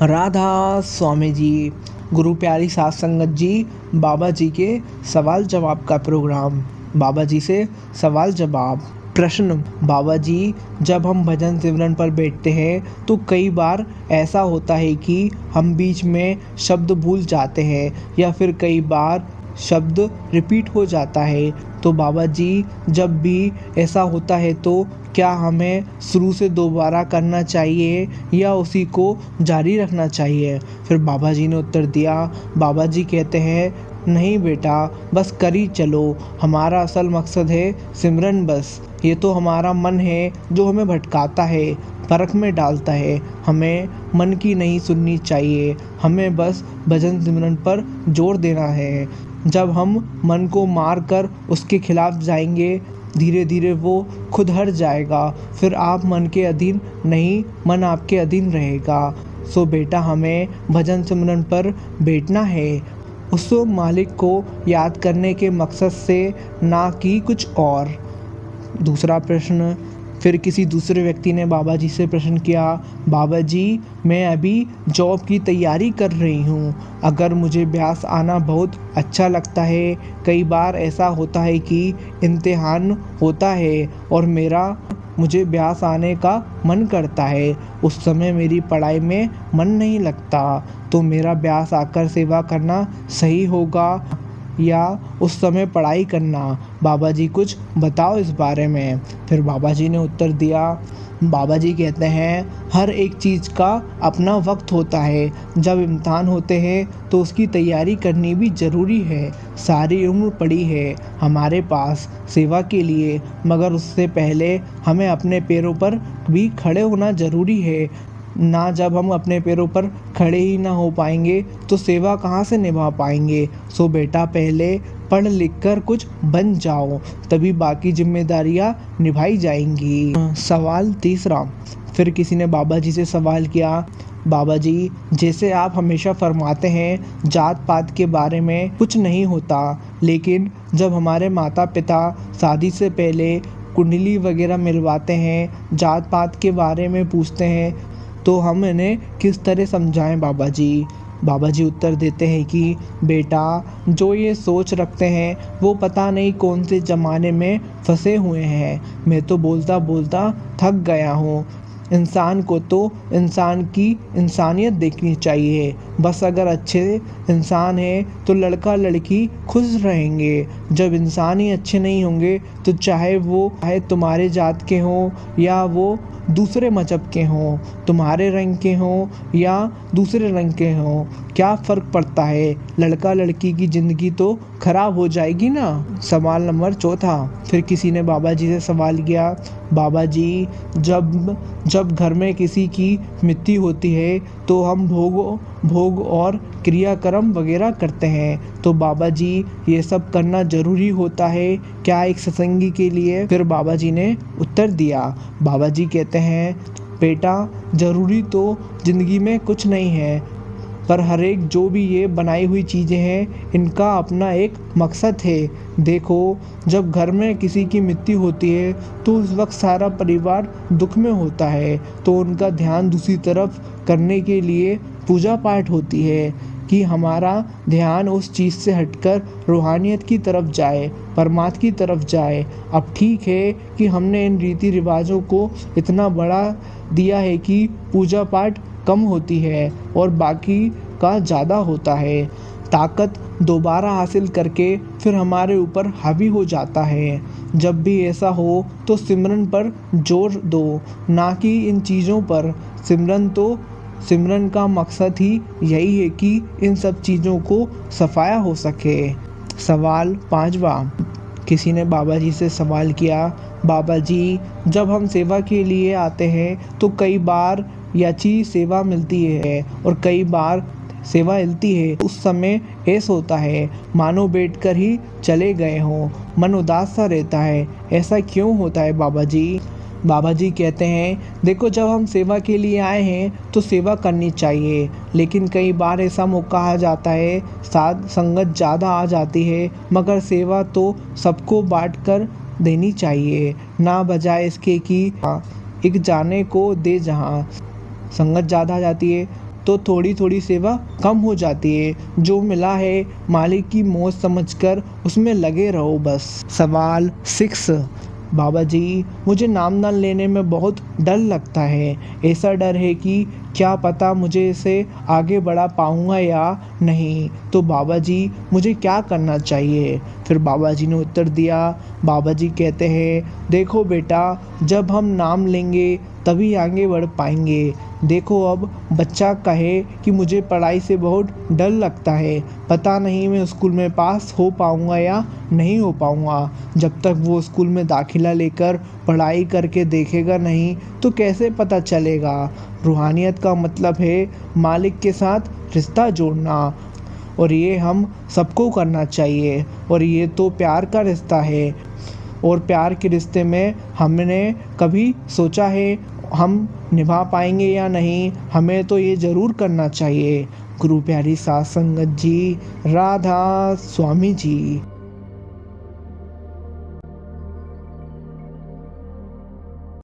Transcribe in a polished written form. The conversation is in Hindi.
राधा स्वामी जी, गुरु प्यारी साध संगत जी, बाबा जी के सवाल जवाब का प्रोग्राम। बाबा जी से सवाल जवाब। प्रश्न। बाबा जी, जब हम भजन सिमरन पर बैठते हैं तो कई बार ऐसा होता है कि हम बीच में शब्द भूल जाते हैं या फिर कई बार शब्द रिपीट हो जाता है। तो बाबा जी, जब भी ऐसा होता है तो क्या हमें शुरू से दोबारा करना चाहिए या उसी को जारी रखना चाहिए? फिर बाबा जी ने उत्तर दिया। बाबा जी कहते हैं, नहीं बेटा, बस करी चलो। हमारा असल मकसद है सिमरन बस। ये तो हमारा मन है जो हमें भटकाता है, फर्क में डालता है। हमें मन की नहीं सुननी चाहिए, हमें बस भजन सिमरन पर जोर देना है। जब हम मन को मार कर उसके खिलाफ जाएंगे, धीरे धीरे वो खुद हट जाएगा। फिर आप मन के अधीन नहीं, मन आपके अधीन रहेगा। सो बेटा, हमें भजन सिमरन पर बैठना है, उस मालिक को याद करने के मकसद से, ना कि कुछ और। दूसरा प्रश्न। फिर किसी दूसरे व्यक्ति ने बाबा जी से प्रश्न किया, बाबा जी, मैं अभी जॉब की तैयारी कर रही हूँ। अगर मुझे ब्यास आना बहुत अच्छा लगता है, कई बार ऐसा होता है कि इम्तिहान होता है और मुझे ब्यास आने का मन करता है। उस समय मेरी पढ़ाई में मन नहीं लगता, तो मेरा ब्यास आकर सेवा करना सही होगा या उस समय पढ़ाई करना? बाबा जी, कुछ बताओ इस बारे में। फिर बाबा जी ने उत्तर दिया। बाबा जी कहते हैं, हर एक चीज़ का अपना वक्त होता है। जब इम्तिहान होते हैं तो उसकी तैयारी करनी भी ज़रूरी है। सारी उम्र पड़ी है हमारे पास सेवा के लिए, मगर उससे पहले हमें अपने पैरों पर भी खड़े होना ज़रूरी है ना। जब हम अपने पैरों पर खड़े ही ना हो पाएंगे तो सेवा कहाँ से निभा पाएंगे? सो बेटा, पहले पढ़ लिख कर कुछ बन जाओ, तभी बाकी जिम्मेदारियाँ निभाई जाएंगी। सवाल तीसरा। फिर किसी ने बाबा जी से सवाल किया, बाबा जी, जैसे आप हमेशा फरमाते हैं जात पात के बारे में कुछ नहीं होता, लेकिन जब हमारे माता पिता शादी से पहले कुंडली वगैरह मिलवाते हैं, जात पात के बारे में पूछते हैं, तो हम इन्हें किस तरह समझाएं बाबा जी? बाबा जी उत्तर देते हैं कि बेटा, जो ये सोच रखते हैं वो पता नहीं कौन से ज़माने में फंसे हुए हैं। मैं तो बोलता बोलता थक गया हूँ। इंसान को तो इंसान की इंसानियत देखनी चाहिए। बस अगर अच्छे इंसान हैं तो लड़का लड़की खुश रहेंगे। जब इंसान ही अच्छे नहीं होंगे तो चाहे तुम्हारे जात के हों या वो दूसरे मजहब के हों, तुम्हारे रंग के हों या दूसरे रंग के हों, क्या फ़र्क पड़ता है? लड़का लड़की की ज़िंदगी तो खराब हो जाएगी ना। सवाल नंबर चौथा। फिर किसी ने बाबा जी से सवाल किया, बाबा जी, जब घर में किसी की मृत्यु होती है तो हम भोग और क्रियाक्रम वगैरह करते हैं, तो बाबा जी, ये सब करना ज़रूरी होता है क्या एक सत्संगी के लिए? फिर बाबा जी ने उत्तर दिया। बाबा जी कहते हैं, बेटा, ज़रूरी तो ज़िंदगी में कुछ नहीं है, पर हर एक जो भी ये बनाई हुई चीज़ें हैं, इनका अपना एक मकसद है। देखो, जब घर में किसी की मृत्यु होती है तो उस वक्त सारा परिवार दुख में होता है, तो उनका ध्यान दूसरी तरफ करने के लिए पूजा पाठ होती है कि हमारा ध्यान उस चीज़ से हटकर रूहानियत की तरफ जाए, परमात्मा की तरफ जाए। अब ठीक है कि हमने इन रीति रिवाजों को इतना बड़ा दिया है कि पूजा पाठ कम होती है और बाकी का ज़्यादा होता है। ताकत दोबारा हासिल करके फिर हमारे ऊपर हावी हो जाता है। जब भी ऐसा हो तो सिमरन पर जोर दो, ना कि इन चीज़ों पर। सिमरन का मकसद ही यही है कि इन सब चीज़ों को सफाया हो सके। सवाल पांचवा। किसी ने बाबा जी से सवाल किया, बाबा जी, जब हम सेवा के लिए आते हैं तो कई बार याची सेवा मिलती है और कई बार सेवा हिलती है। उस समय ऐसा होता है मानो बैठकर ही चले गए हों, मन उदास सा रहता है। ऐसा क्यों होता है बाबा जी? बाबा जी कहते हैं, देखो, जब हम सेवा के लिए आए हैं तो सेवा करनी चाहिए, लेकिन कई बार ऐसा मौका आ जाता है, साथ संगत ज़्यादा आ जाती है, मगर सेवा तो सबको बांट कर देनी चाहिए, ना बजाय इसके कि एक जाने को दे। जहाँ संगत ज़्यादा आ जाती है तो थोड़ी थोड़ी सेवा कम हो जाती है। जो मिला है मालिक की मौज समझकर उसमें लगे रहो बस। सवाल 6। बाबा जी, मुझे नाम ना लेने में बहुत डर लगता है। ऐसा डर है कि क्या पता मुझे इसे आगे बढ़ा पाऊँगा या नहीं। तो बाबा जी, मुझे क्या करना चाहिए? फिर बाबा जी ने उत्तर दिया। बाबा जी कहते हैं, देखो बेटा, जब हम नाम लेंगे तभी आगे बढ़ पाएंगे। देखो, अब बच्चा कहे कि मुझे पढ़ाई से बहुत डर लगता है, पता नहीं मैं स्कूल में पास हो पाऊँगा या नहीं हो पाऊँगा। जब तक वो स्कूल में दाखिला लेकर पढ़ाई करके देखेगा नहीं तो कैसे पता चलेगा। रूहानियत का मतलब है मालिक के साथ रिश्ता जोड़ना, और ये हम सबको करना चाहिए। और ये तो प्यार का रिश्ता है, और प्यार के रिश्ते में हमने कभी सोचा है हम निभा पाएंगे या नहीं। हमें तो ये ज़रूर करना चाहिए। गुरु प्यारी सात संगत जी, राधा स्वामी जी।